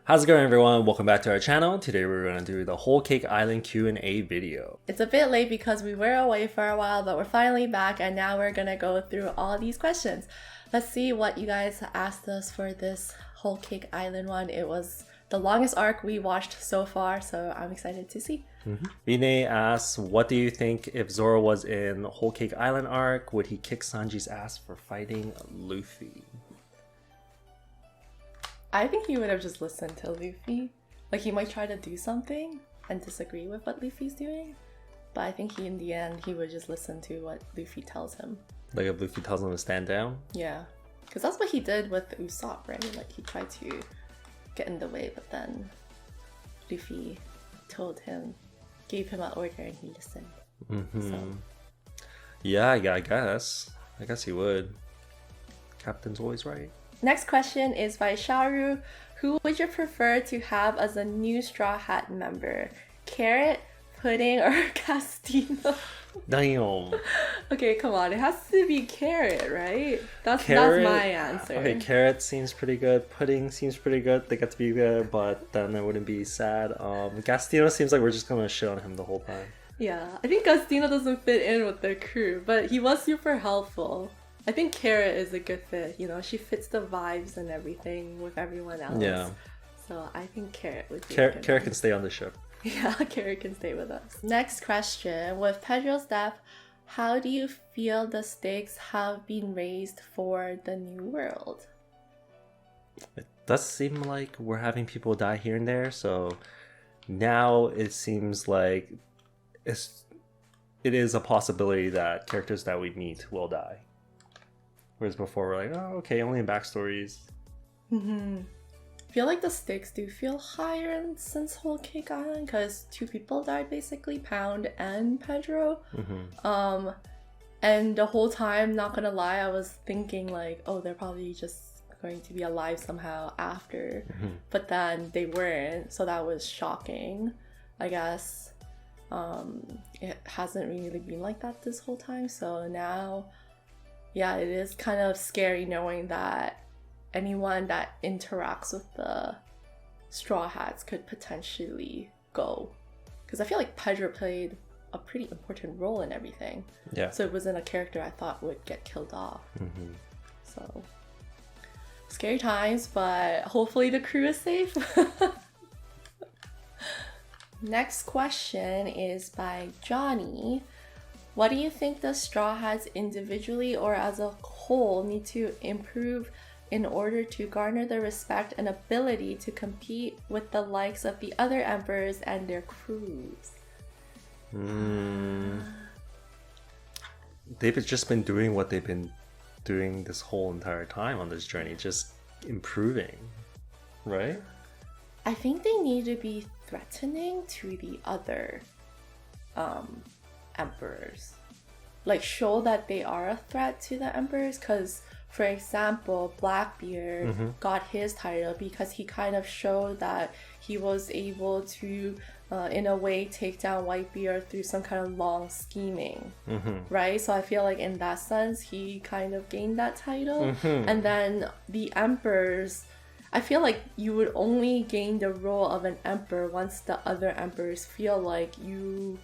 How's it going, everyone? Welcome back to our channel. Today we're going to do the Whole Cake Island Q&A video. It's a bit late because we were away for a while, but we're finally back and now we're gonna go through all these questions. Let's see what you guys asked us for this Whole Cake Island one. It was the longest arc we watched so far, so I'm excited to see. Vinay asks, what do you think if Zoro was in Whole Cake Island arc? Would he kick Sanji's ass for fighting Luffy? I think he would have just listened to Luffy. Like, he might try to do something and disagree with what Luffy's doing, but I think in the end, he would just listen to what Luffy tells him. Like if Luffy tells him to stand down? Yeah, because that's what he did with Usopp, right? Like, he tried to get in the way, but then Luffy gave him an order and he listened. So. Yeah, I guess. I guess he would. Captain's always right. Next question is by Sharu. Who would you prefer to have as a new Straw Hat member? Carrot, Pudding, or Castino? Damn. Okay, come on. It has to be Carrot, right? That's my answer. Okay, Carrot seems pretty good. Pudding seems pretty good. They get to be good, but then it wouldn't be sad. Castino seems like we're just gonna shit on him the whole time. Yeah, I think Castino doesn't fit in with their crew, but he was super helpful. I think Carrot is a good fit, you know, she fits the vibes and everything with everyone else. Yeah. So I think Carrot would be Carrot can stay on the ship. Yeah, Carrot can stay with us. Next question, with Pedro's death, how do you feel the stakes have been raised for the new world? It does seem like we're having people die here and there, so now it seems like it is a possibility that characters that we meet will die. Whereas before we're like, oh, okay, only in backstories. I feel like the stakes do feel higher since Whole Cake Island because 2 people died basically, Pound and Pedro. And the whole time, not gonna lie, I was thinking like, oh, they're probably just going to be alive somehow after. But then they weren't, so that was shocking, I guess. It hasn't really been like that this whole time, so now, yeah, it is kind of scary knowing that anyone that interacts with the Straw Hats could potentially go. Because I feel like Pedro played a pretty important role in everything. Yeah. So it wasn't a character I thought would get killed off. So, scary times, but hopefully the crew is safe. Next question is by Johnny. What do you think the Straw Hats individually or as a whole need to improve in order to garner the respect and ability to compete with the likes of the other emperors and their crews? They've just been doing what they've been doing this whole entire time on this journey, just improving, right? I think they need to be threatening to the other emperors. Like, show that they are a threat to the emperors, because for example, Blackbeard got his title because he kind of showed that he was able to in a way take down Whitebeard through some kind of long scheming, right? So I feel like in that sense he kind of gained that title. And then the emperors, I feel like you would only gain the role of an emperor once the other emperors feel like you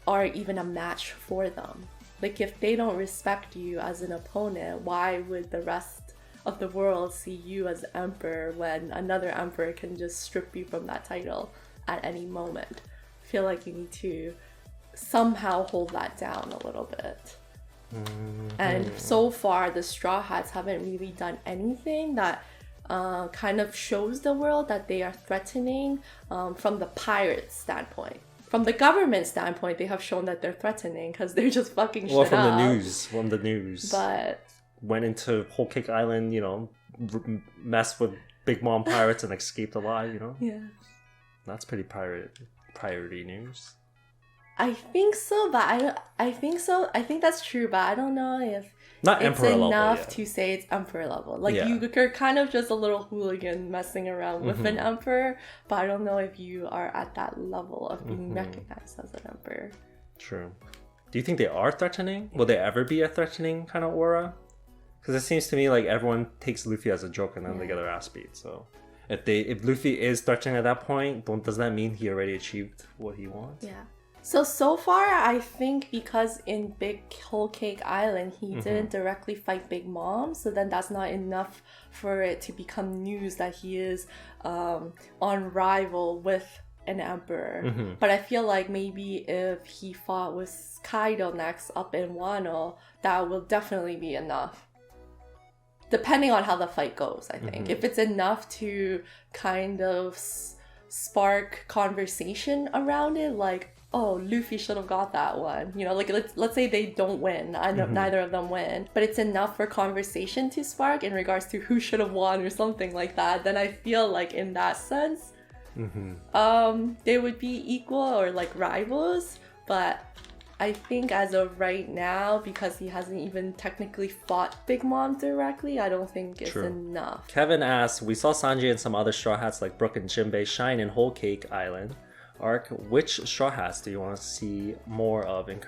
are even a match for them. Like, if they don't respect you as an opponent, why would the rest of the world see you as emperor when another emperor can just strip you from that title at any moment? I feel like you need to somehow hold that down a little bit. And so far, the Straw Hats haven't really done anything that kind of shows the world that they are threatening from the pirate standpoint. From the government standpoint, they have shown that they're threatening because they're just fucking shit up. From the news. But went into Whole Cake Island, you know, messed with Big Mom pirates and escaped alive, you know? Yeah. That's pretty priority news. I think so, but I think that's true, but I don't know if Not it's emperor level, enough to say it's emperor level. Like, you're kind of just a little hooligan messing around with an emperor, but I don't know if you are at that level of being recognized as an emperor. True. Do you think they are threatening? Will they ever be a threatening kind of aura? Because it seems to me like everyone takes Luffy as a joke and then they get their ass beat. So If Luffy is threatening at that point, does that mean he already achieved what he wants? Yeah. So far, I think because in Big Whole Cake Island, he didn't directly fight Big Mom, so then that's not enough for it to become news that he is on rival with an emperor. But I feel like maybe if he fought with Kaido next up in Wano, that will definitely be enough. Depending on how the fight goes, I think. If it's enough to kind of spark conversation around it, like, oh, Luffy should have got that one. You know, like let's say they don't win, neither of them win, but it's enough for conversation to spark in regards to who should have won or something like that, then I feel like in that sense, they would be equal or like rivals. But I think as of right now, because he hasn't even technically fought Big Mom directly, I don't think it's enough. Kevin asks, we saw Sanji and some other Straw Hats like Brook and Jinbei shine in Whole Cake Island arc. Which Straw Hats do you want to see more of in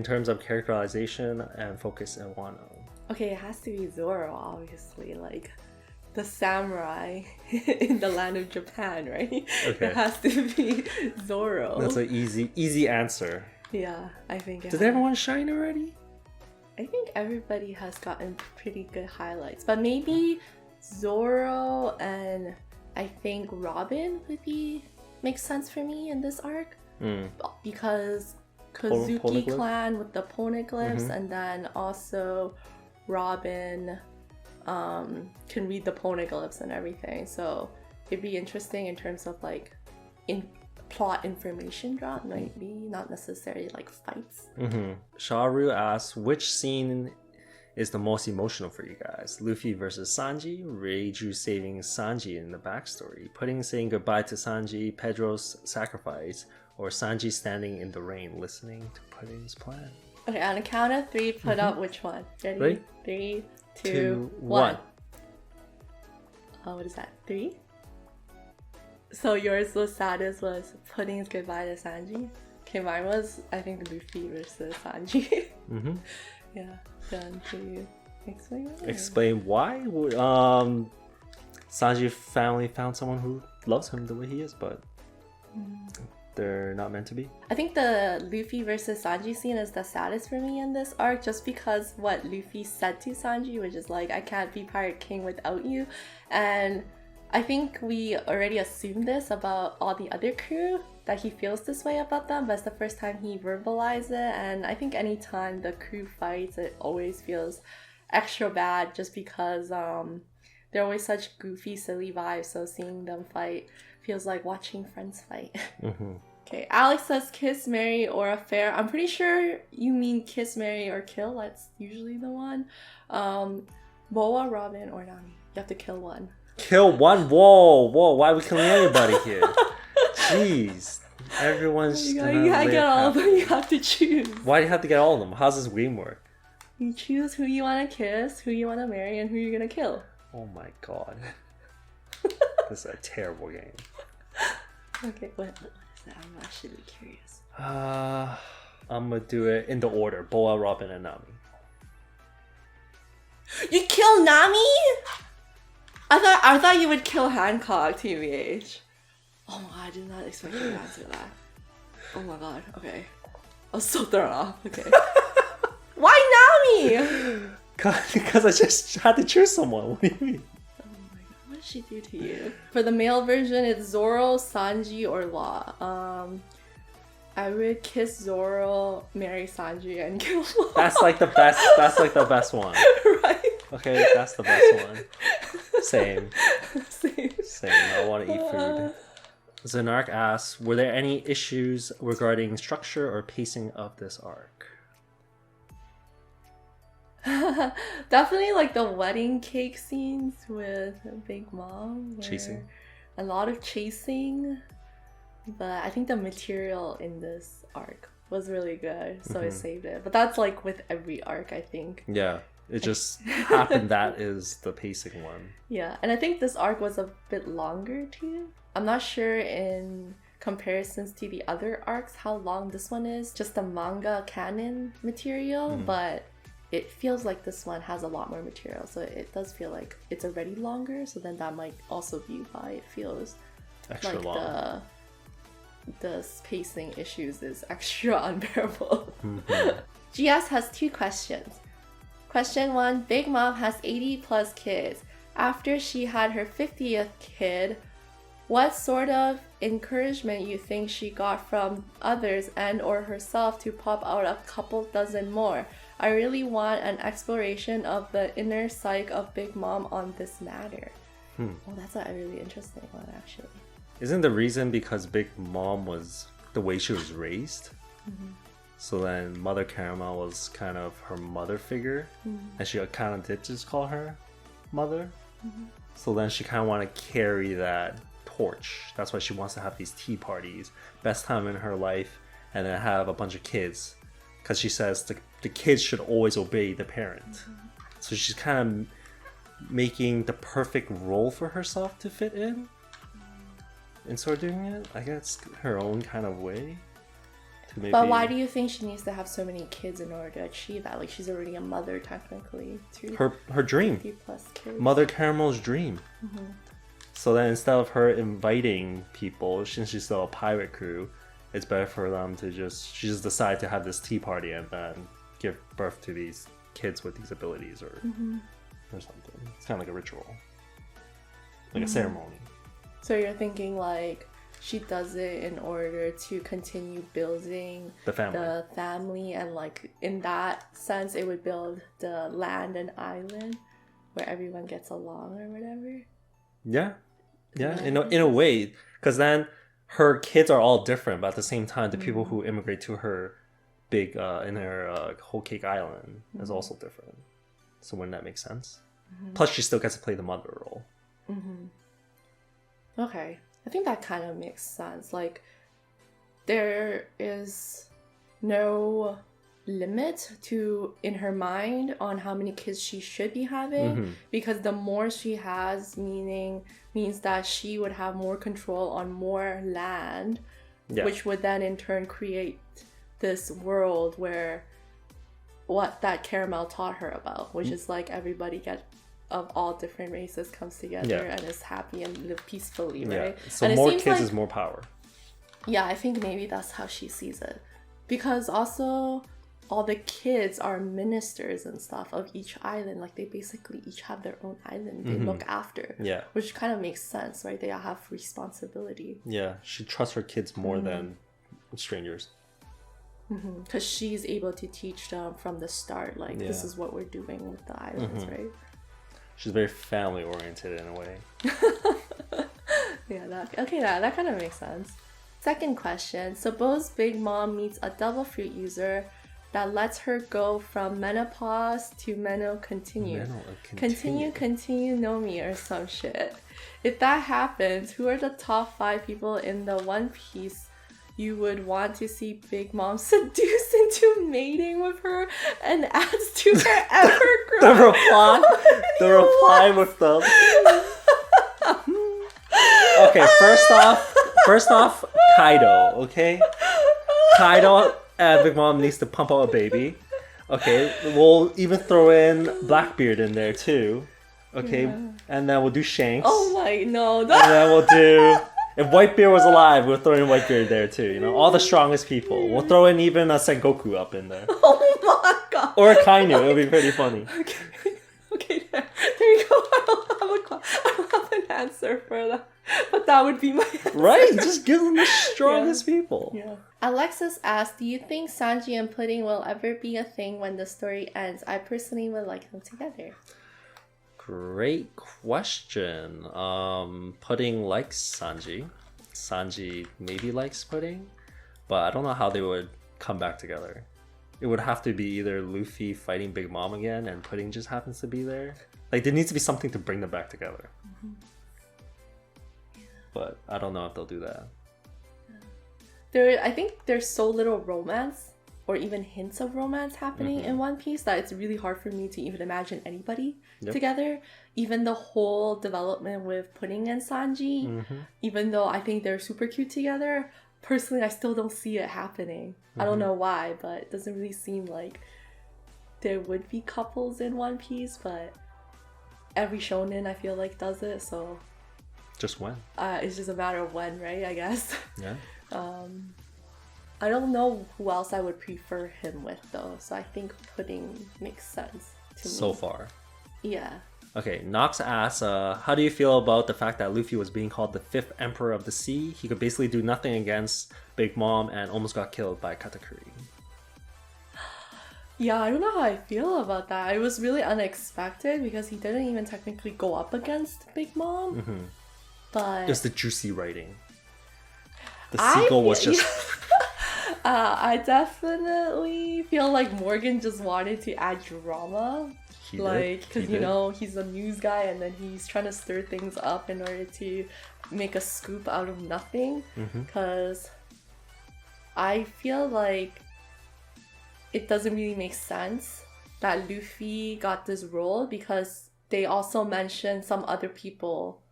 terms of characterization and focus in Wano? Okay, it has to be Zoro, obviously, like the samurai in the land of Japan, right? Okay. It has to be Zoro. That's an easy answer. Yeah, I think. Did everyone shine already? I think everybody has gotten pretty good highlights, but maybe Zoro and I think Robin would makes sense for me in this arc, because Kozuki clan with the poneglyphs, and then also Robin can read the poneglyphs and everything, so it'd be interesting in terms of like plot information drop, maybe not necessarily like fights. Sharu asks, which scene is the most emotional for you guys? Luffy versus Sanji, Reiju saving Sanji in the backstory, Pudding saying goodbye to Sanji, Pedro's sacrifice, or Sanji standing in the rain listening to Pudding's plan? Okay, on a count of 3, put up which one. Ready? 3, 2, 1. What is that? 3? So yours was saddest was Pudding's goodbye to Sanji. Okay, mine was I think Luffy versus Sanji. Yeah. Done. Can you explain that? Explain why? Sanji finally found someone who loves him the way he is, but they're not meant to be. I think the Luffy versus Sanji scene is the saddest for me in this arc, just because what Luffy said to Sanji, which is like, I can't be Pirate King without you. And I think we already assumed this about all the other crew, that he feels this way about them, but it's the first time he verbalized it. And I think anytime the crew fights, it always feels extra bad, just because they're always such goofy, silly vibes, so seeing them fight feels like watching friends fight. Okay, Alex says kiss, marry, or affair. I'm pretty sure you mean kiss, marry, or kill. That's usually the one. Boa, Robin, or Nami. You have to kill one. Kill one? Whoa, why are we killing anybody here? Jeez. Everyone's you gotta get all of them. You have to choose. Why do you have to get all of them? How's this game work? You choose who you want to kiss, who you want to marry, and who you're gonna kill. Oh my god. This is a terrible game. Okay, what is that? I'm actually curious. I'm gonna do it in the order. Boa, Robin, and Nami. You kill Nami? I thought you would kill Hancock, TBH. Oh my god, I did not expect you to answer that. Oh my god, okay. I was so thrown off, okay. Why Nami? Because I just had to choose someone. What do you mean? Oh my god, what did she do to you? For the male version, it's Zoro, Sanji, or Law. I would kiss Zoro, marry Sanji, and kill Law. That's like the best one. Right? Okay, that's the best one. Same. I want to eat food. Zanark asks, were there any issues regarding structure or pacing of this arc? Definitely like the wedding cake scenes with Big Mom. Chasing. A lot of chasing. But I think the material in this arc was really good, so I saved it. But that's like with every arc, I think. Yeah. It just happened that is the pacing one. Yeah, and I think this arc was a bit longer too. I'm not sure in comparisons to the other arcs how long this one is, just the manga canon material, but it feels like this one has a lot more material, so it does feel like it's already longer, so then that might also be why it feels Extra like long. the pacing issues is extra unbearable. Mm-hmm. GS has 2 questions. Question 1, Big Mom has 80 plus kids. After she had her 50th kid, what sort of encouragement you think she got from others and or herself to pop out a couple dozen more? I really want an exploration of the inner psyche of Big Mom on this matter. Well, that's a really interesting one, actually. Isn't the reason because Big Mom was the way she was raised? So then Mother Caramel was kind of her mother figure, and she kind of did just call her mother. So then she kind of want to carry that torch. That's why she wants to have these tea parties, best time in her life, and then have a bunch of kids, because she says the kids should always obey the parent. So she's kind of making the perfect role for herself to fit in, and so doing it, I guess, her own kind of way. Maybe... But why do you think she needs to have so many kids in order to achieve that? Like, she's already a mother technically to her dream, 50 plus kids. Mother Caramel's dream. So then instead of her inviting people, since she's still a pirate crew, it's better for them to she just decide to have this tea party and then give birth to these kids with these abilities or something. It's kind of like a ritual, like a ceremony. So you're thinking like she does it in order to continue building the family, and like in that sense it would build the land and island where everyone gets along or whatever. Yeah. In a way, because then her kids are all different, but at the same time, the people who immigrate to her big in her whole cake island is also different. So wouldn't that make sense? Plus, she still gets to play the mother role. Okay, I think that kind of makes sense. Like, there is no limit in her mind on how many kids she should be having, because the more she has means that she would have more control on more land, which would then in turn create this world where what that Caramel taught her about, which is like everybody of all different races comes together and is happy and live peacefully, right? So and more kids is more power. Yeah, I think maybe that's how she sees it. Because also all the kids are ministers and stuff of each island. Like, they basically each have their own island they look after. Yeah. Which kind of makes sense, right? They all have responsibility. Yeah, she trusts her kids more than strangers. Because she's able to teach them from the start, like, this is what we're doing with the islands, right? She's very family oriented in a way. Yeah, that kind of makes sense. Second question. Suppose Big Mom meets a double fruit user that lets her go from menopause to continue no me or some shit. If that happens, who are the top 5 people in the One Piece you would want to see Big Mom seduce into mating with her and adds to her ever-growing... the reply with them. Okay, first off, Kaido, okay? Kaido and Big Mom needs to pump out a baby. Okay, we'll even throw in Blackbeard in there too. Okay, and then we'll do Shanks. Oh my, no. And then we'll do... If Whitebeard was alive, we'll throw in Whitebeard there too, you know? All the strongest people. We'll throw in even a Sengoku up in there. Oh my god. Or a Kainu, it'll be pretty funny. Okay, there you go. I don't have an answer for that. But that would be my answer. Right? Just give them the strongest people. Yeah. Alexis asked, do you think Sanji and Pudding will ever be a thing when the story ends? I personally would like them together. Great question. Pudding likes Sanji. Sanji maybe likes Pudding, but I don't know how they would come back together. It would have to be either Luffy fighting Big Mom again and Pudding just happens to be there. Like, there needs to be something to bring them back together. But I don't know if they'll do that. I think there's so little romance or even hints of romance happening in One Piece that it's really hard for me to even imagine anybody together. Even the whole development with Pudding and Sanji, even though I think they're super cute together, personally I still don't see it happening. I don't know why, but it doesn't really seem like there would be couples in One Piece, but every shonen I feel like does it, so Just when? it's just a matter of when, right? I guess. Yeah. I don't know who else I would prefer him with though, so I think Pudding makes sense to me. So far. Yeah. Okay, Nox asks, how do you feel about the fact that Luffy was being called the 5th Emperor of the Sea? He could basically do nothing against Big Mom and almost got killed by Katakuri. Yeah, I don't know how I feel about that. It was really unexpected because he didn't even technically go up against Big Mom. Mm-hmm. But Just the juicy writing. The sequel was just... I definitely feel like Morgan just wanted to add drama. Because you know, he's a news guy and then he's trying to stir things up in order to make a scoop out of nothing. Because I feel like it doesn't really make sense that Luffy got this role, because they also mentioned some other people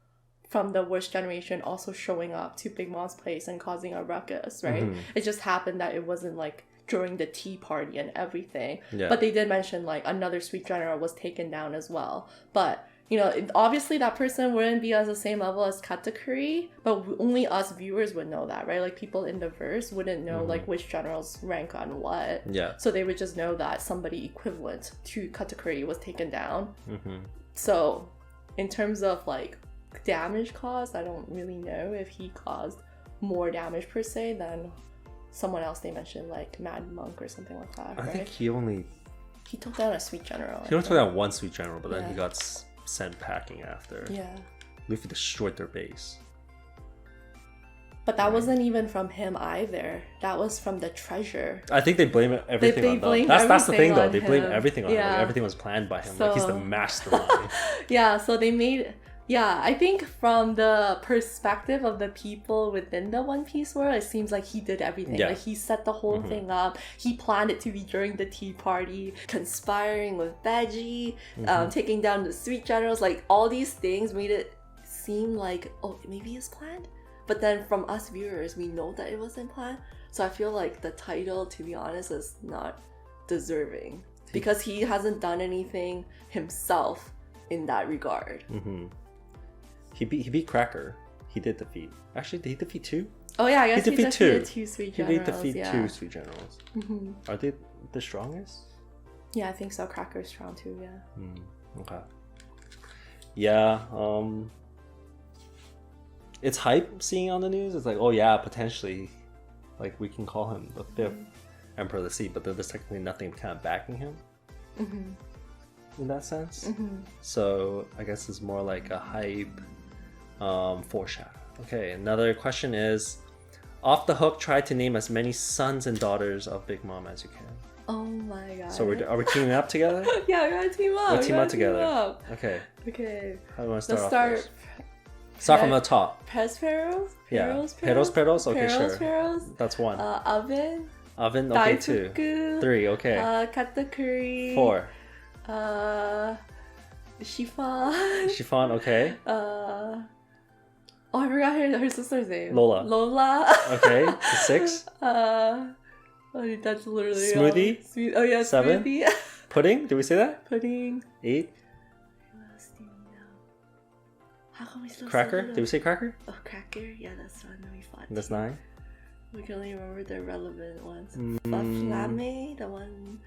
from the worst generation also showing up to Big Mom's place and causing a ruckus, right? It just happened that it wasn't like during the tea party and everything. Yeah. But they did mention like another sweet general was taken down as well. But, you know, obviously that person wouldn't be at the same level as Katakuri, but only us viewers would know that, right? Like people in the verse wouldn't know like which generals rank on what. Yeah. So they would just know that somebody equivalent to Katakuri was taken down. So in terms of like damage caused, I don't really know if he caused more damage per se than someone else they mentioned, like Mad Monk or something like that, right? I think he took down a sweet general. only took out one sweet general, but then he got sent packing after. Yeah. Luffy destroyed their base. But that wasn't even from him either. That was from the treasure. I think they blame everything on them. That's the thing though. They blame everything on him. Like, everything was planned by him. Like he's the mastermind. Yeah, so they made... Yeah, I think from the perspective of the people within the One Piece world, it seems like he did everything. Yeah. Like he set the whole thing up. He planned it to be during the tea party, conspiring with Veggie, taking down the sweet generals. Like all these things made it seem like, oh, maybe it's planned. But then from us viewers, we know that it wasn't planned. So I feel like the title, to be honest, is not deserving because he hasn't done anything himself in that regard. He beat Cracker. He did defeat. Actually, did he defeat 2? Oh yeah, I guess he defeated two sweet He generals. did defeat 2 yeah. sweet generals. Are they the strongest? Yeah, I think so. Cracker's strong too. Yeah. Okay. Yeah. It's hype seeing on the news. It's like, oh yeah, potentially, like we can call him the 5th Emperor of the Sea, but there's technically nothing kind of backing him. In that sense. So I guess it's more like a hype foreshadow. Okay, another question is, off the hook, try to name as many sons and daughters of Big Mom as you can. Oh my god. So are we teaming up together? Yeah, we gotta team up. We'll team up together. Up. Okay. Okay. How do you want to start off first? Start from the top. Peros? Yeah. Peros? Okay, sure. Peros. That's 1. Oven. Oven, okay, 2. Daifuku. 3, okay. Katakuri. 4. Chiffon. Chiffon, okay. Oh, I forgot her sister's name. Lola. Okay. 6. Oh, that's literally Smoothie. Oh yeah, 7. Smoothie. Pudding. Did we say that? Pudding. 8. What else do we know? How come we still Cracker. Did we say Cracker? Oh, Cracker. Yeah, that's one that we fought. That's 9. We can only remember the relevant ones. Flame, the one.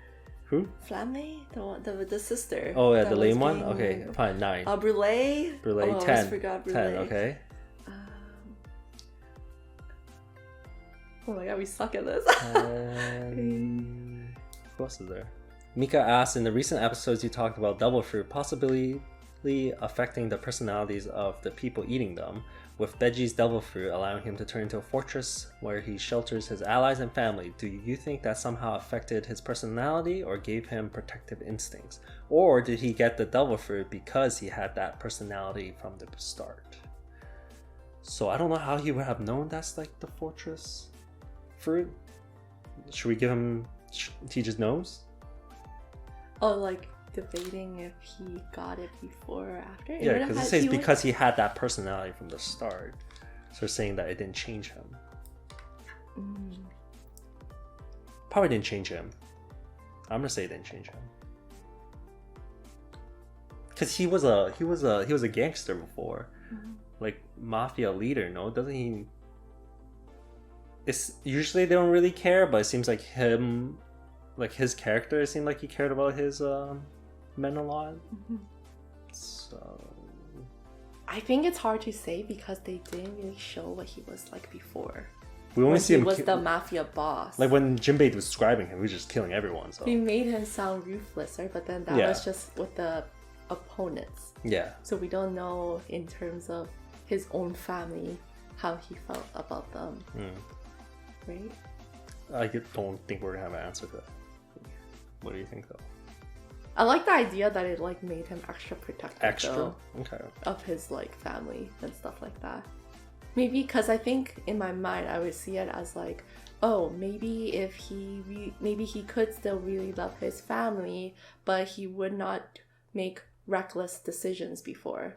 Who? Flame, the one, the sister. Oh yeah, the lame one. Okay, fine. 9. Brulee. Brulee. Oh, 10. I almost forgot Brulee. 10. Okay. Oh my god, we suck at this. Who else is there? Mika asks, in the recent episodes you talked about devil fruit possibly affecting the personalities of the people eating them, with Veggie's devil fruit allowing him to turn into a fortress where he shelters his allies and family. Do you think that somehow affected his personality or gave him protective instincts? Or did he get the devil fruit because he had that personality from the start? So I don't know how he would have known that's like the fortress fruit. Should we give him... he just knows? Oh, like debating if he got it before or after? Yeah, because it says because he had that personality from the start. So saying that it didn't change him. Probably didn't change him. I'm gonna say it didn't change him. Because he was a gangster before, like mafia leader. No, doesn't he? It's usually they don't really care, but it seems like him, like his character, it seemed like he cared about his men a lot. So I think it's hard to say because they didn't really show what he was like before. we only When see he him was the mafia boss. like when Jinbei was describing him, he was just killing everyone. So They made him sound ruthless, right? But then that Yeah. was just with the opponents. yeah, So we don't know in terms of his own family how he felt about them, right? don't think we're gonna have an answer to that. What do you think though? I like the idea that it like made him extra protective though, Okay. of his like family and stuff like that. Maybe because I think in my mind I would see it as like, oh, maybe if maybe he could still really love his family, but he would not make reckless decisions before.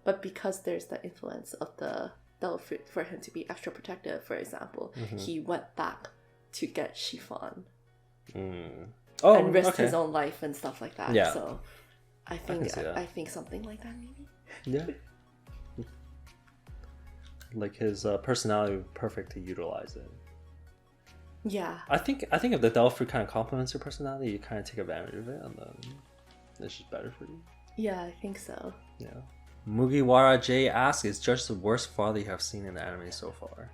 But because there's the influence of the devil fruit for him to be extra protective, for example, he went back to get Chiffon Oh, and risked okay. his own life and stuff like that. Yeah. So I can see that. I think something like that maybe. Yeah. Like his personality would be perfect to utilize it. Yeah. I think if the devil fruit kind of complements your personality, you kind of take advantage of it, and then it's just better for you. Yeah, I think so. Yeah. Mugiwara J asks, "Is Judge the worst father you have seen in the anime so far?"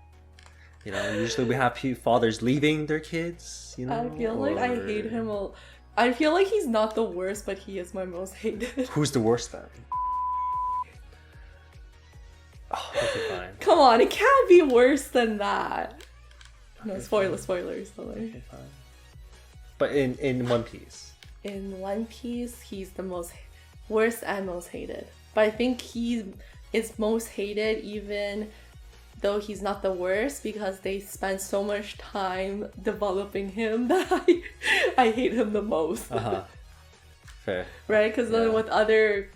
You know, usually we have fathers leaving their kids. You know, I feel like I hate him. I feel like he's not the worst, but he is my most hated. Who's the worst then? Oh, okay, fine. Come on, it can't be worse than that. No, spoilers. Okay, fine. But in One Piece. In One Piece, he's the most worst and most hated. But I think he is most hated even though he's not the worst because they spend so much time developing him that I hate him the most. Fair. Right? Because then with other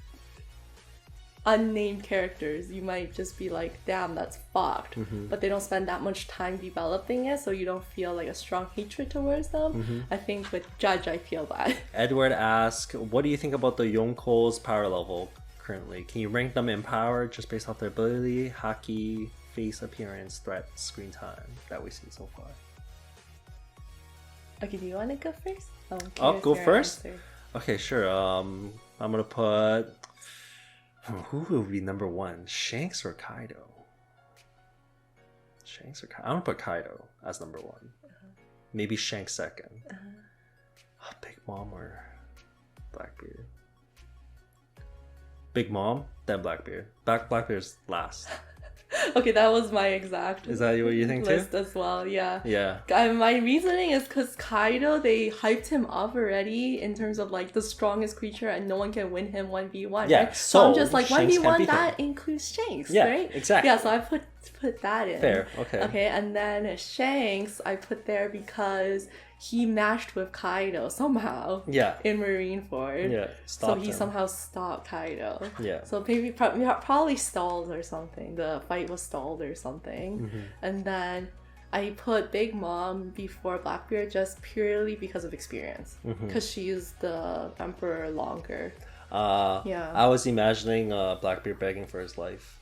unnamed characters, you might just be like, damn, that's fucked. But they don't spend that much time developing it, so you don't feel like a strong hatred towards them. I think with Judge, I feel that. Edward asks, "What do you think about the Yonko's power level currently? Can you rank them in power just based off their ability, haki, face appearance, threat, screen time that we've seen so far?" Okay, do you want to go first? I'll go your first? answer. Okay, sure. I'm gonna put... Who will be number one? Shanks or Kaido? Shanks or Kaido? I'm gonna put Kaido as number one. Maybe Shanks second. Big Mom or Blackbeard? Big Mom, then Blackbeard. Blackbeard's last. Okay, that was my exact Is that what you think too? list as well, yeah. Yeah. My reasoning is because Kaido, they hyped him up already in terms of like the strongest creature and no one can win him 1v1. Yeah, right? So I'm just like, Shanks can't 1v1, beat that him. includes Shanks, Yeah, right? exactly. Yeah, so I put that in. Fair, okay. Okay, and then Shanks, I put there because he matched with Kaido somehow. Yeah. In Marineford. Yeah, So stopped he him. somehow stopped Kaido. Yeah. So maybe probably stalled or something. The fight was stalled or something. And then I put Big Mom before Blackbeard just purely because of experience. Because she's the emperor longer. Yeah. I was imagining Blackbeard begging for his life.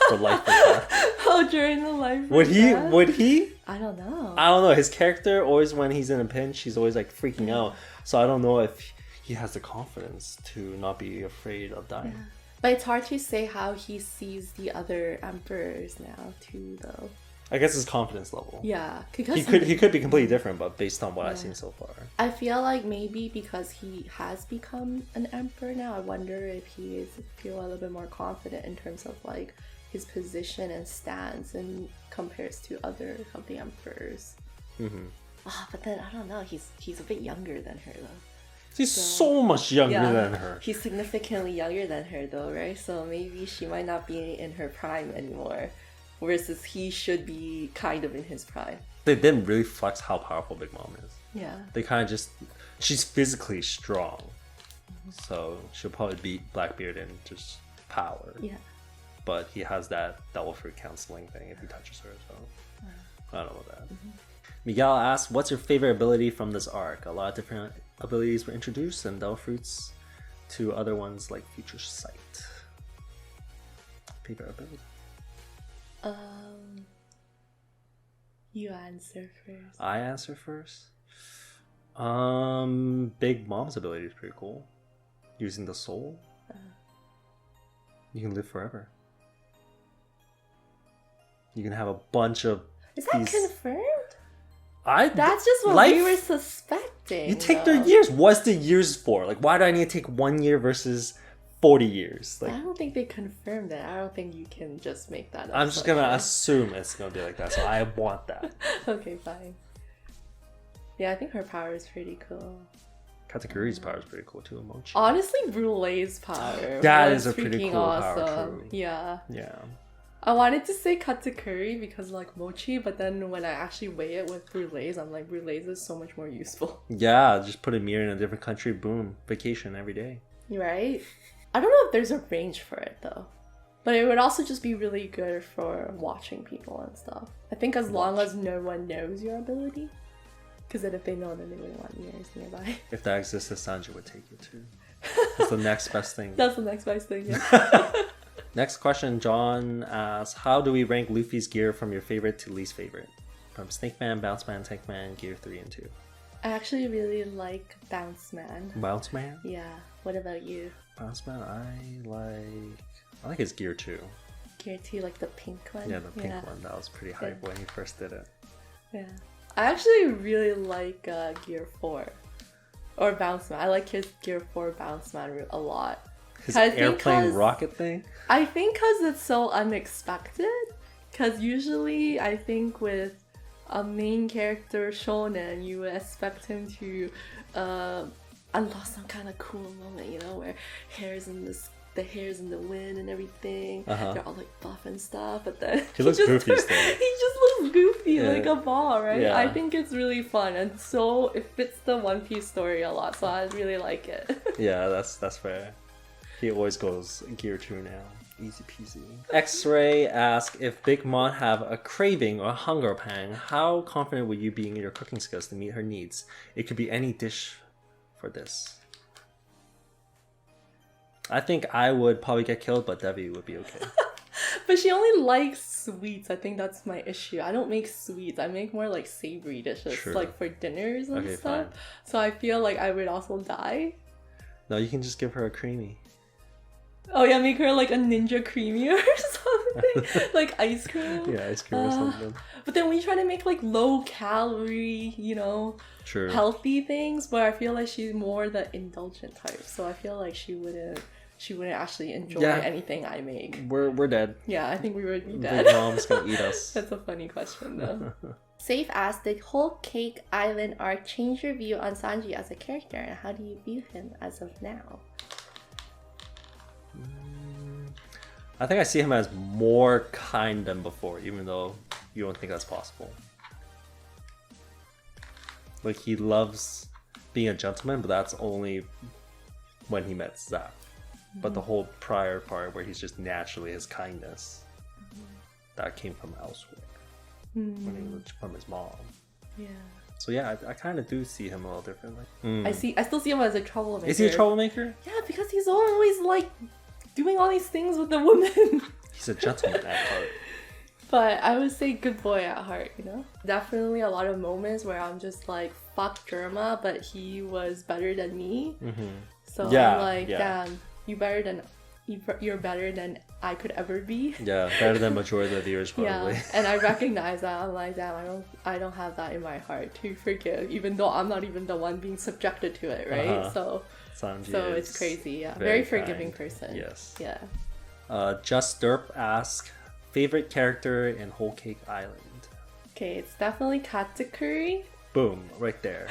For life or death. Oh, during the life. Would he? Would he? I don't know. I don't know. His character, always when he's in a pinch, he's always like freaking out. So I don't know if he has the confidence to not be afraid of dying. But it's hard to say how he sees the other emperors now too, though. I guess his confidence level. Yeah, because He could be completely different, but based on what I've seen so far. I feel like maybe because he has become an emperor now, I wonder if he is feel a little bit more confident in terms of like his position and stance and compares to other of the emperors. But then I don't know. He's a bit younger than her though. He's so much younger than her. He's significantly younger than her though, right? So maybe she might not be in her prime anymore. Versus he should be kind of in his prime. They didn't really flex how powerful Big Mom is. Yeah. They kind of just... She's physically strong. So she'll probably beat Blackbeard in just power. Yeah. But he has that devil fruit counseling thing if he touches her, so... I don't know about that. Miguel asks, what's your favorite ability from this arc? A lot of different abilities were introduced and devil fruits to other ones like Future Sight. Favorite ability? You answer first. I answer first. Big Mom's ability is pretty cool. Using the soul, you can live forever. You can have a bunch of. Is that confirmed? That's just what we were suspecting. You take their years. What's the years for? Like, why do I need to take 1 year versus 40 years? Like, I don't think they confirmed it. I don't think you can just make that up. I'm just gonna assume it's gonna be like that, so I want that. Okay, fine. Yeah, I think her power is pretty cool. Katakuri's power is pretty cool too. Mochi. Honestly, Brulee's power. That is a pretty freaking cool awesome. power. Truly. Yeah. Yeah. I wanted to say Katakuri because like Mochi, but then when I actually weigh it with Brulee's, I'm like, Brulee's is so much more useful. Yeah, just put a mirror in a different country, boom, vacation every day. Right? I don't know if there's a range for it though. But it would also just be really good for watching people and stuff. I think as long as no one knows your ability. Because then if they know, then they wouldn't want mirrors nearby. If that existed, Sanji would take it too. That's the next best thing. That's the next best thing, yeah. Next question, John asks, how do we rank Luffy's gear from your favorite to least favorite? From Snake Man, Bounce Man, Tank Man, Gear 3 and 2. I actually really like Bounce Man. Bounce Man? Yeah. What about you? Bounce Man, I like his Gear 2. Gear 2, like the pink one? Yeah, the pink one. That was pretty hype when he first did it. Yeah. I actually really like Gear 4. Or Bounce Man. I like his Gear 4 Bounce Man a lot. His airplane rocket thing? I think because it's so unexpected. Because usually I think with a main character shonen, you would expect him to unlock some kind of cool moment, you know, where the hair's in the wind and everything. They're all like buff and stuff, but then he looks goofy still. He just looks goofy like a ball, right? Yeah. I think it's really fun, and so it fits the One Piece story a lot, so I really like it. Yeah, that's fair. He always goes Gear 2 now. Easy peasy. X-Ray asks, if Big Mom have a craving or hunger pang, how confident would you be in your cooking skills to meet her needs? It could be any dish for this. I think I would probably get killed, but Devi would be okay. But she only likes sweets. I think that's my issue. I don't make sweets. I make more like savory dishes, True. like for dinners and stuff. Fine. So I feel like I would also die. No, you can just give her a creamy. Oh yeah, make her like a ninja creamy or something. Like ice cream. Yeah, ice cream or something. But then we try to make like low calorie, you know, True. healthy things, but I feel like she's more the indulgent type. So I feel like she wouldn't actually enjoy anything I make. We're dead. Yeah, I think we would be dead. Big Mom's gonna eat us. That's a funny question though. Safe asked, did Whole Cake Island arc change your view on Sanji as a character, and how do you view him as of now? I think I see him as more kind than before, even though you don't think that's possible. Like, he loves being a gentleman, but that's only when he met Zap. But the whole prior part where he's just naturally his kindness, that came from elsewhere. When he was from his mom. Yeah. So yeah, I kind of do see him a little differently. I still see him as a troublemaker. Is he a troublemaker? Yeah, because he's always like doing all these things with the woman. He's a gentleman at heart. But I would say good boy at heart, you know? Definitely a lot of moments where I'm just like, fuck Germa, but he was better than me. So I'm like, damn, you're better than I could ever be. Yeah, better than majority of the viewers probably. Yeah, and I recognize that. I'm like, damn, I don't have that in my heart to forgive, even though I'm not even the one being subjected to it, right? So it's crazy. Yeah, very forgiving person. Yes. Yeah. Just Derp asks, favorite character in Whole Cake Island? Okay, it's definitely Katakuri. Boom, right there.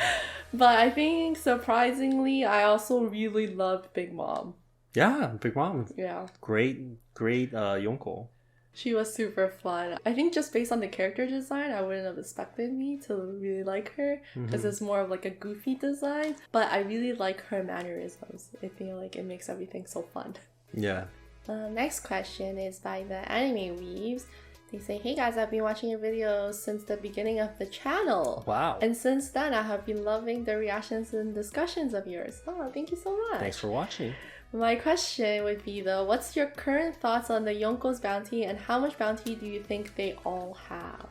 But I think surprisingly, I also really loved Big Mom. Yeah, Big Mom. Yeah. Great Yonko. She was super fun. I think just based on the character design, I wouldn't have expected me to really like her because it's more of like a goofy design. But I really like her mannerisms. I feel like it makes everything so fun. Yeah. Next question is by the Anime Weaves. They say, hey guys, I've been watching your videos since the beginning of the channel. Wow. And since then, I have been loving the reactions and discussions of yours. Oh, thank you so much. Thanks for watching. My question would be though, what's your current thoughts on the Yonko's bounty and how much bounty do you think they all have?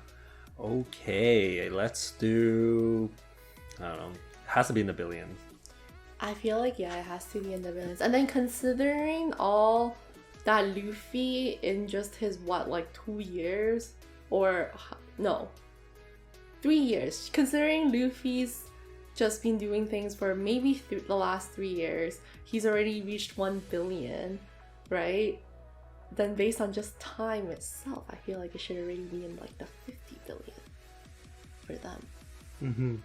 Okay, let's do... I don't know. Has to be in the billions. I feel like, yeah, it has to be in the billions. And then considering all that Luffy in just his, what, like 2 years? Or, no, 3 years. Considering Luffy's just been doing things for maybe the last 3 years, he's already reached 1 billion, right? Then based on just time itself, I feel like it should already be in like the 50 billion for them. Mm-hmm.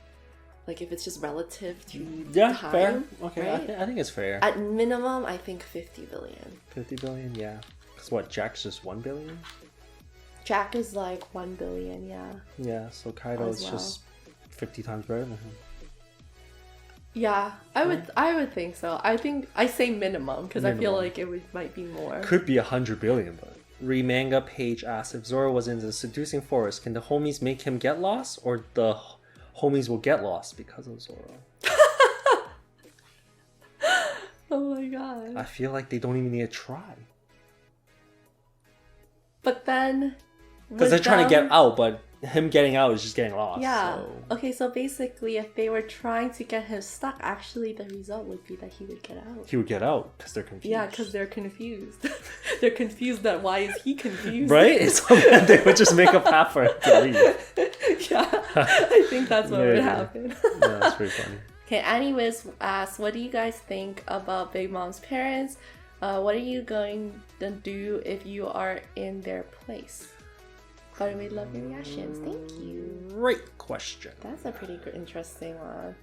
Like if it's just relative to Yeah, time, fair. Okay, right? I think it's fair. At minimum, I think 50 billion. 50 billion, yeah. Because what, Jack's just 1 billion? Jack is like 1 billion, yeah. Yeah, so Kaido's well. just 50 times better than him. Yeah, I would think so. I think I say minimum because I feel like it might be more. Could be 100 billion, but Remanga page asks, if Zoro was in the seducing forest, can the homies make him get lost, or the homies will get lost because of Zoro? Oh my god. I feel like they don't even need to try. But then... Because they're trying to get out, but him getting out is just getting lost. Yeah. So. Okay, so basically if they were trying to get him stuck, actually the result would be that he would get out. He would get out because they're confused. Yeah, because they're confused. They're confused that why is he confused? Right? So they would just make a path for him to leave. Yeah, I think that's what would happen. Yeah, that's pretty funny. Okay, anyways, asks, what do you guys think about Big Mom's parents? What are you going to do if you are in their place? By the way, love your reactions. Thank you. Great question. That's a pretty good, interesting one.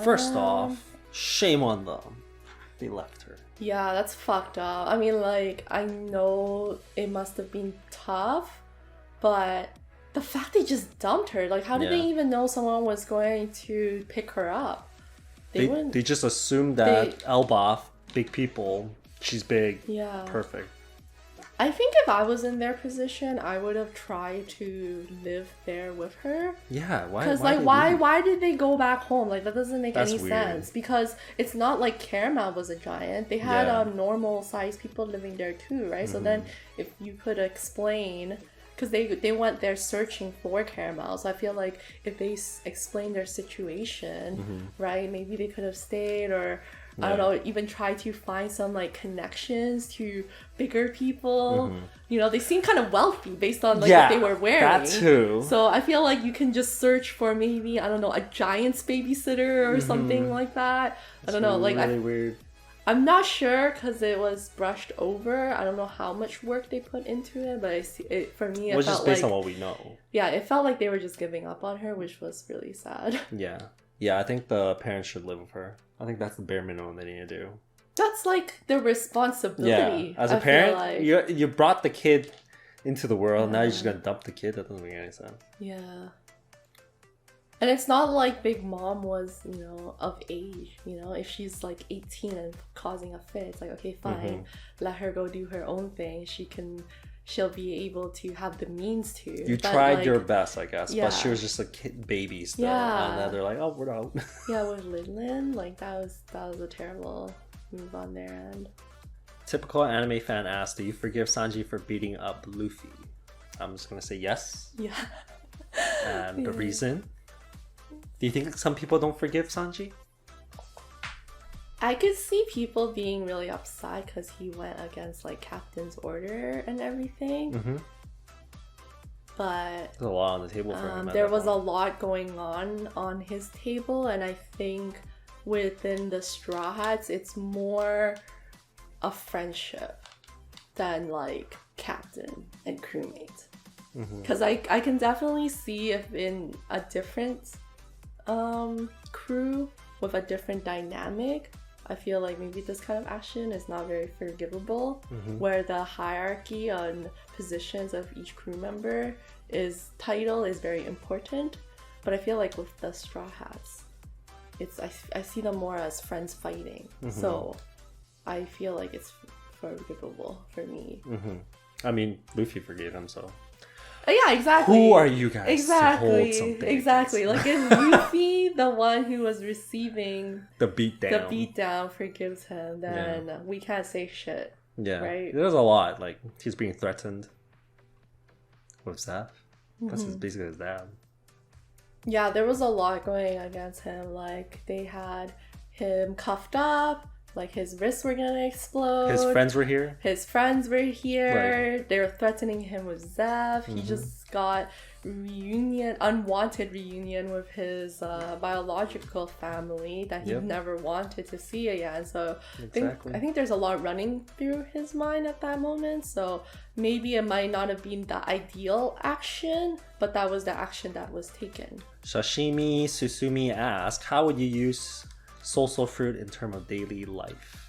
First off, shame on them. They left her. Yeah, that's fucked up. I mean, like, I know it must have been tough, but the fact they just dumped her, like, how did they even know someone was going to pick her up? They just assumed that Elbaf, big people, she's big, perfect. I think if I was in their position, I would have tried to live there with her. Yeah, why? Because like, why did they go back home? Like that doesn't make any sense. Because it's not like Caramel was a giant. They had normal sized people living there too, right? Mm-hmm. So then, if you could explain, because they went there searching for Caramel. So I feel like if they explain their situation, right? Maybe they could have stayed or. I don't know, even try to find some like connections to bigger people. You know, they seem kind of wealthy based on like what they were wearing. That too. So I feel like you can just search for maybe, I don't know, a giant's babysitter or something like that. I don't know, like really weird. I'm not sure because it was brushed over. I don't know how much work they put into it, but for me, it was felt just based like, on what we know. Yeah, it felt like they were just giving up on her, which was really sad. Yeah, I think the parents should live with her. I think that's the bare minimum they need to do. That's like the responsibility. Yeah, as a parent, like... you brought the kid into the world. Now you're just gonna dump the kid. That doesn't make any sense. Yeah, and it's not like Big Mom was, you know, of age. You know, if she's like 18 and causing a fit, it's like okay, fine, let her go do her own thing. She'll be able to have the means to. You tried your best, I guess, but she was just a kid, baby still. And then they're like, oh, we're out. Yeah, with Lin, like that was a terrible move on their end. Typical anime fan asked, do you forgive Sanji for beating up Luffy? I'm just gonna say yes. Yeah. And the reason? Do you think some people don't forgive Sanji? I could see people being really upset because he went against like Captain's order and everything. But there's a lot on the table for him. There was a lot going on his table, and I think within the Straw Hats, it's more a friendship than like captain and crewmate. Because I can definitely see if in a different crew with a different dynamic, I feel like maybe this kind of action is not very forgivable, where the hierarchy on positions of each crew member title is very important. But I feel like with the Straw Hats, I see them more as friends fighting. So I feel like it's forgivable for me. I mean, Luffy forgave him, so. Yeah, exactly. Who are you guys exactly, to hold something? Exactly. Like if Luffy, the one who was receiving the beatdown, forgives him, then we can't say shit. Yeah. Right? There's a lot. Like, he's being threatened with Zeph. That's basically his dad. Yeah, there was a lot going against him. Like, they had him cuffed up. Like, his wrists were gonna explode. His friends were here. Like, they were threatening him with Zeph. He just got unwanted reunion with his biological family that he never wanted to see again. So I think there's a lot running through his mind at that moment. So maybe it might not have been the ideal action, but that was the action that was taken. Sashimi Susumi asked, how would you use Soulful Fruit in terms of daily life?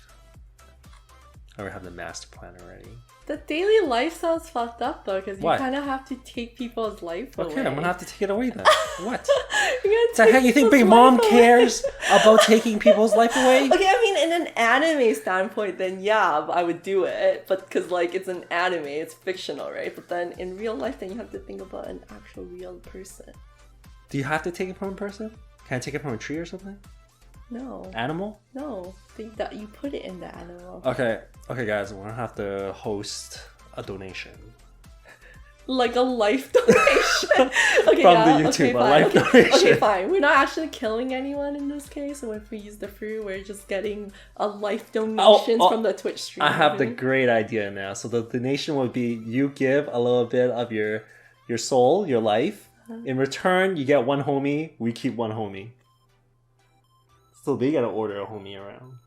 I already have the master plan already. The daily life sounds fucked up though, because you kind of have to take people's life away. Okay, I'm gonna have to take it away then. What? The heck you think Big Mom cares about taking people's life away? Okay, I mean, in an anime standpoint, then yeah, I would do it. But because like it's an anime, it's fictional, right? But then in real life, then you have to think about an actual real person. Do you have to take it from a person? Can I take it from a tree or something? No. Animal? No. That you put it in the animal. Okay, guys, we're gonna have to host a donation. Like a life donation. Okay, from the YouTube, a life donation. Okay, fine. We're not actually killing anyone in this case. So if we use the fruit, we're just getting a life donations from the Twitch stream. I have the great idea now. So the donation would be you give a little bit of your soul, your life. In return, you get one homie. We keep one homie. So they gotta order a homie around.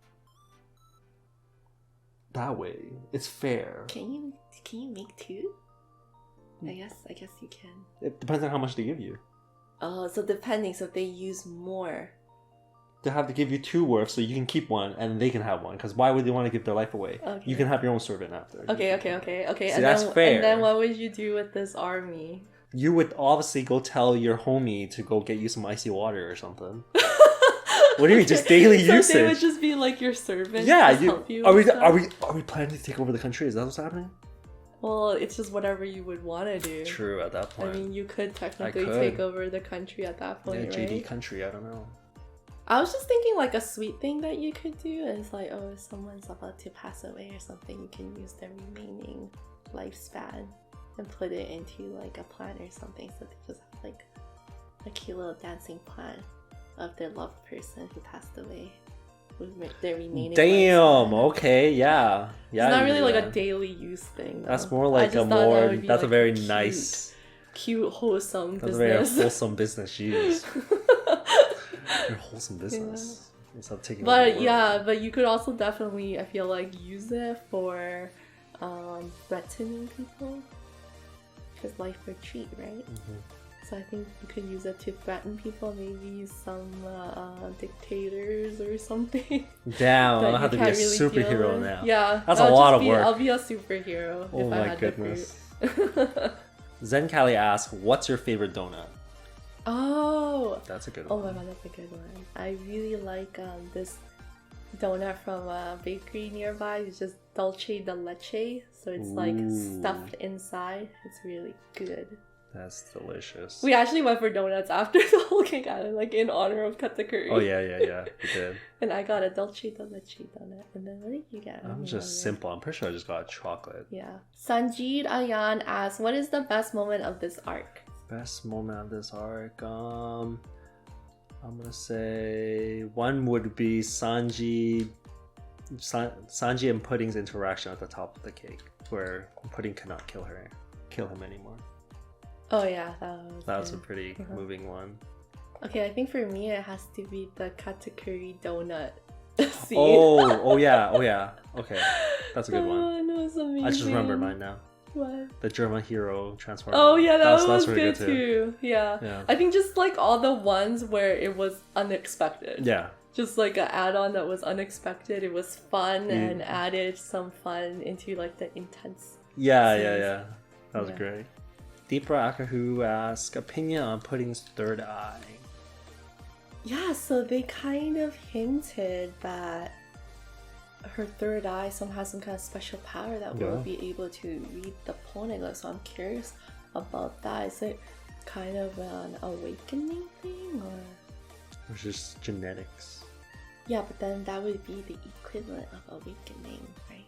That way, it's fair. Can you make two? I guess you can. It depends on how much they give you. Oh, so depending. So if they use more, they have to give you two worth, so you can keep one and they can have one. Because why would they want to give their life away? Okay. You can have your own servant after. Okay. See, and that's fair. And then what would you do with this army? You would obviously go tell your homie to go get you some icy water or something. What do you mean? Just daily usage. So they would just be like your servant. Yeah, help you. Are we planning to take over the country? Is that what's happening? Well, it's just whatever you would want to do. True, at that point. I mean, you could technically take over the country at that point, JD right? country, I don't know. I was just thinking like a sweet thing that you could do is like, oh, if someone's about to pass away or something, you can use their remaining lifespan and put it into like a plant or something, so they just have like a cute little dancing plant of their loved person who passed away with their remaining Damn, lifespan. Okay, yeah. It's not really like a daily use thing though. That's more like that's like a very nice, cute, wholesome business. That's a very wholesome business use. Your wholesome business. Yeah. But you could also definitely, I feel like, use it for threatening people. Because life for a treat, right? Mm-hmm. So I think you could use it to threaten people, maybe some dictators or something. Damn, I'll have to be a superhero now. Yeah. That's a lot of work. I'll be a superhero if I had goodness. The fruit. Zen Callie asks, what's your favorite donut? Oh! That's a good one. Oh my god, that's a good one. I really like this donut from a bakery nearby. It's just dulce de leche. So it's like stuffed inside. It's really good. That's delicious. We actually went for donuts after the whole King Island, like in honor of Katakuri. Oh yeah, we did. And I got a dulce de leche donut. And then what did you get? I'm just simple. I'm pretty sure I just got chocolate. Yeah. Sanji Ayan asks, what is the best moment of this arc? Best moment of this arc? I'm gonna say one would be Sanji and Pudding's interaction at the top of the cake, where Pudding cannot kill him anymore. Oh yeah, that was a pretty moving one. Okay, I think for me it has to be the Katakuri donut scene. Oh yeah. Okay, that's a good one. No, it's amazing. I just remembered mine now. What? The German hero transformer. Oh yeah, that was really good too. Yeah. I think just like all the ones where it was unexpected. Yeah. Just like an add-on that was unexpected. It was fun and added some fun into like the intense. Yeah. That was great. Deepra Akahu asks, opinion on Pudding's third eye. Yeah, so they kind of hinted that her third eye somehow has some kind of special power that will be able to read the poneglyph. So I'm curious about that. Is it kind of an awakening thing, or It's just genetics. yeah, but then that would be the equivalent of awakening, right?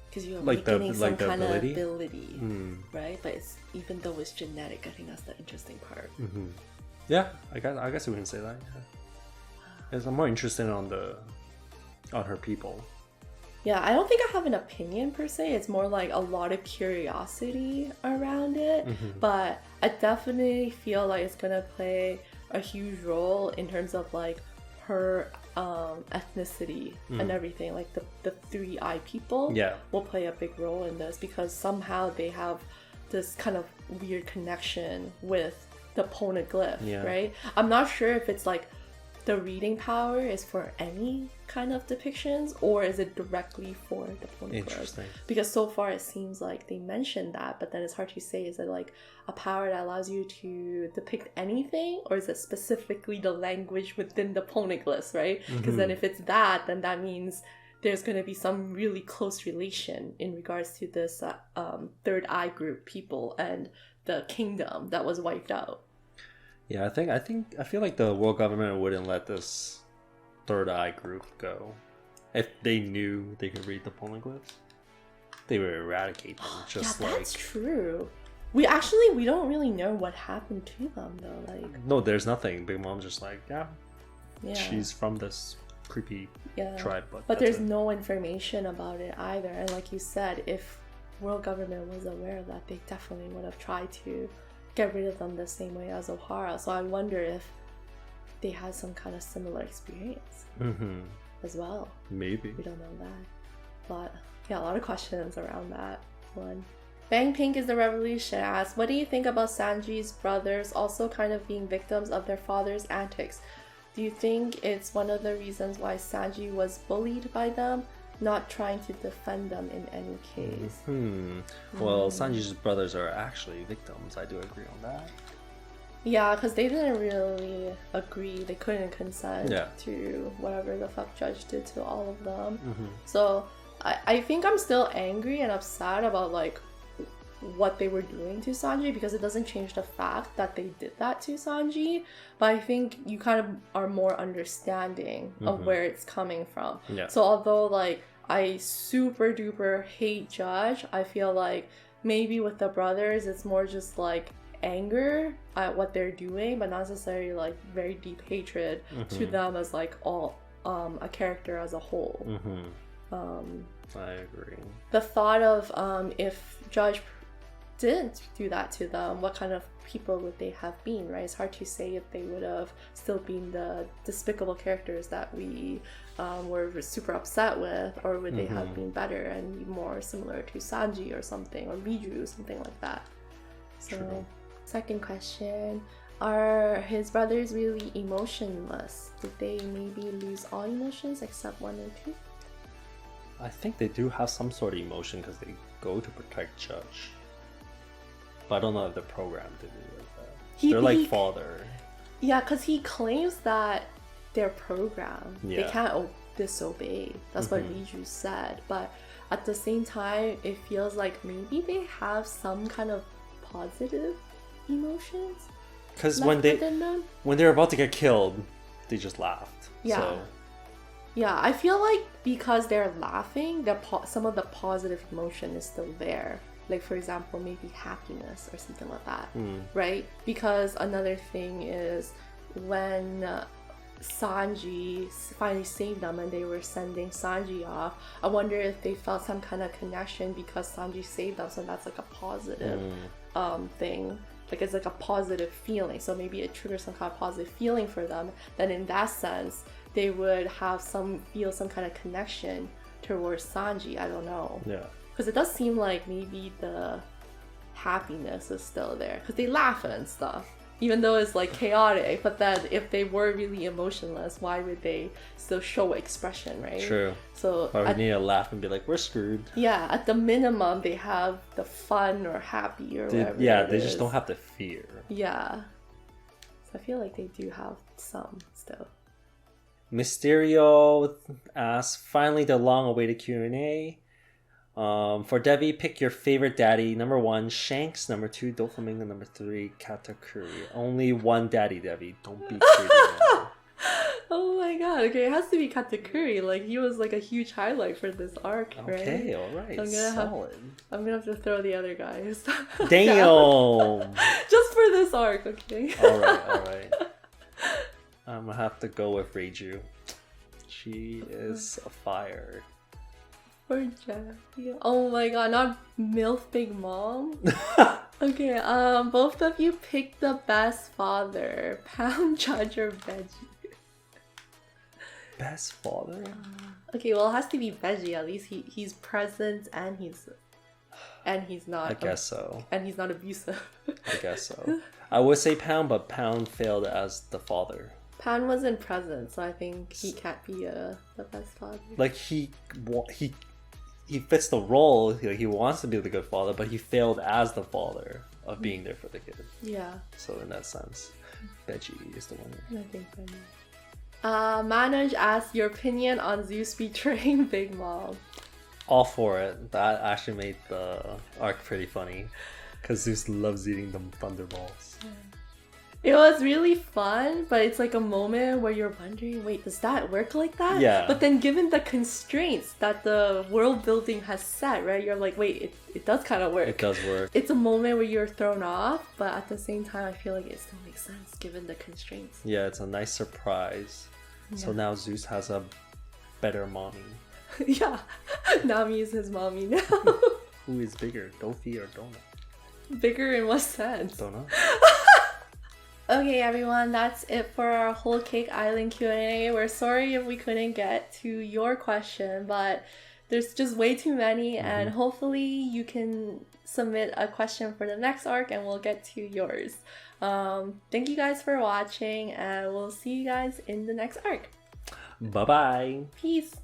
Because you're Like the- awakening some like the kind ability? of ability, Mm. right? But it's even though it's genetic, I think that's the interesting part. Mm-hmm. Yeah, I guess we can say that. Yeah. Because I'm more interested on her people. Yeah, I don't think I have an opinion per se. It's more like a lot of curiosity around it. Mhm. But I definitely feel like it's gonna play a huge role in terms of like her ethnicity and everything. Like the three eye people Yeah. will play a big role in this because somehow they have this kind of weird connection with the poneglyph, Yeah. right? I'm not sure if it's like the reading power is for any kind of depictions or is it directly for the poneglyph? Interesting. Because so far it seems like they mentioned that, but then it's hard to say, is it like a power that allows you to depict anything or is it specifically the language within the poneglyphs, right? Because then if it's that, then that means there's going to be some really close relation in regards to this third eye group people and the kingdom that was wiped out. Yeah, I feel like the world government wouldn't let this third eye group go. If they knew they could read the poneglyphs, they would eradicate them. Just yeah, like that's true. We don't really know what happened to them though. Like, no, there's nothing. Big Mom's just like, yeah, yeah, she's from this creepy tribe, but but that's there's it. no information about it either. And like you said, if world government was aware of that, they definitely would have tried to get rid of them the same way as O'Hara. So I wonder if they had some kind of similar experience as well. Maybe. We don't know that. But yeah, a lot of questions around that one. Bang Pink is the Revolution asks, what do you think about Sanji's brothers also kind of being victims of their father's antics? Do you think it's one of the reasons why Sanji was bullied by them, not trying to defend them in any case? Well, Sanji's brothers are actually victims. I do agree on that. Yeah, because they didn't really agree. They couldn't consent Yeah. to whatever the fuck judge did to all of them. Mm-hmm. So I think I'm still angry and upset about like what they were doing to Sanji because it doesn't change the fact that they did that to Sanji. But I think you kind of are more understanding of where it's coming from. Yeah. So although like I super duper hate Judge, I feel like maybe with the brothers it's more just like anger at what they're doing, but not necessarily like very deep hatred to them as like all a character as a whole. I agree. The thought of if Judge didn't do that to them, what kind of people would they have been, right? It's hard to say if they would have still been the despicable characters that we were super upset with, or would they have been better and more similar to Sanji or something, or Biju, something like that. So, True. Second question, are his brothers really emotionless? Did they maybe lose all emotions except one or two? I think they do have some sort of emotion because they go to protect Judge. But I don't know if they're programmed to do like that. They're like father. Yeah, because he claims that they're programmed. Yeah. They can't disobey. That's what Riju said. But at the same time, it feels like maybe they have some kind of positive emotions. Because when they're about to get killed, they just laughed. Yeah. So. Yeah, I feel like because they're laughing, some of the positive emotion is still there. Like, for example, maybe happiness or something like that, right? Because another thing is when Sanji finally saved them and they were sending Sanji off, I wonder if they felt some kind of connection because Sanji saved them, so that's like a positive thing. Like, it's like a positive feeling, so maybe it triggers some kind of positive feeling for them. Then in that sense, they would have feel some kind of connection towards Sanji. I don't know. Yeah. Because it does seem like maybe the happiness is still there. Because they laugh and stuff. Even though it's like chaotic. But then if they were really emotionless, why would they still show expression, right? True. So I would need to laugh and be like, we're screwed. Yeah, at the minimum, they have the fun or happy or whatever. Yeah, they just don't have the fear. Yeah. So I feel like they do have some still. Mysterio asks, finally the long-awaited Q&A. For Devi, pick your favorite daddy. Number 1, Shanks. Number 2, Doflamingo. Number 3, Katakuri. Only one daddy, Devi. Don't be greedy. Oh my god, okay, it has to be Katakuri. Like, he was like a huge highlight for this arc, right? Okay, alright. I'm gonna have to throw the other guys. Damn! Just for this arc, okay? Alright. I'm gonna have to go with Reiju. She is a fire. Poor Jackie. Oh my god, not MILF Big Mom? Okay, both of you pick the best father. Pound, Judge, or Veggie? Best father? Okay, well, it has to be Veggie. At least he's present and he's not. I guess so. And he's not abusive. I guess so. I would say Pound, but Pound failed as the father. Pound wasn't present, so I think he can't be the best father. Like he fits the role. He wants to be the good father, but he failed as the father of being there for the kid. Yeah. So in that sense, Veggie is the winner. I think Veggie. Manoj asks your opinion on Zeus betraying Big Mom. All for it. That actually made the arc pretty funny, because Zeus loves eating them thunderballs. It was really fun, but it's like a moment where you're wondering, wait, does that work like that? Yeah. But then given the constraints that the world building has set, right, you're like, wait, it does kind of work. It does work. It's a moment where you're thrown off, but at the same time, I feel like it still makes sense given the constraints. Yeah, it's a nice surprise. Yeah. So now Zeus has a better mommy. Yeah, Nami is his mommy now. Who is bigger, Dofi or Donut? Bigger in what sense? Donut. Okay, everyone, that's it for our Whole Cake Island Q&A. We're sorry if we couldn't get to your question, but there's just way too many, and hopefully you can submit a question for the next arc and we'll get to yours. Thank you guys for watching, and we'll see you guys in the next arc. Bye-bye. Peace.